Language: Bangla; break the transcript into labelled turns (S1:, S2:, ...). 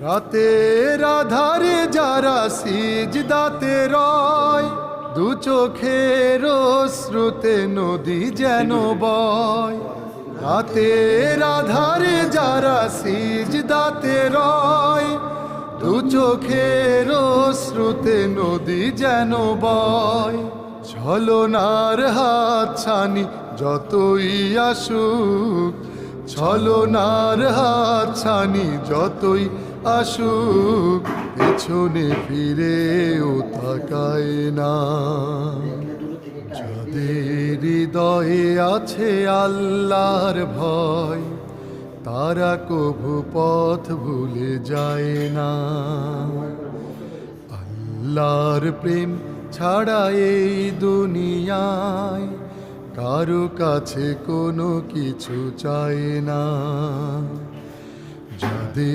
S1: রাতের আধারে যারা সিজদাতে রয়, দু চোখের শ্রুতে নদী যেন বয়। রাতের আধারে যারা সিজদাতে রয়, দু চোখের শ্রুতে নদী যেন বয়। ছলনার হাত ছানি যতই আসুক, ছলনার হাত ছানি যতই আসুক, পেছনে ফিরেও তাকায় না। যাদের হৃদয়ে আছে আল্লাহর ভয়, তারা কভু পথ ভুলে যায় না। আল্লাহর প্রেম ছাড়া এই দুনিয়ায় কারো কাছে কোনো কিছু চায় না।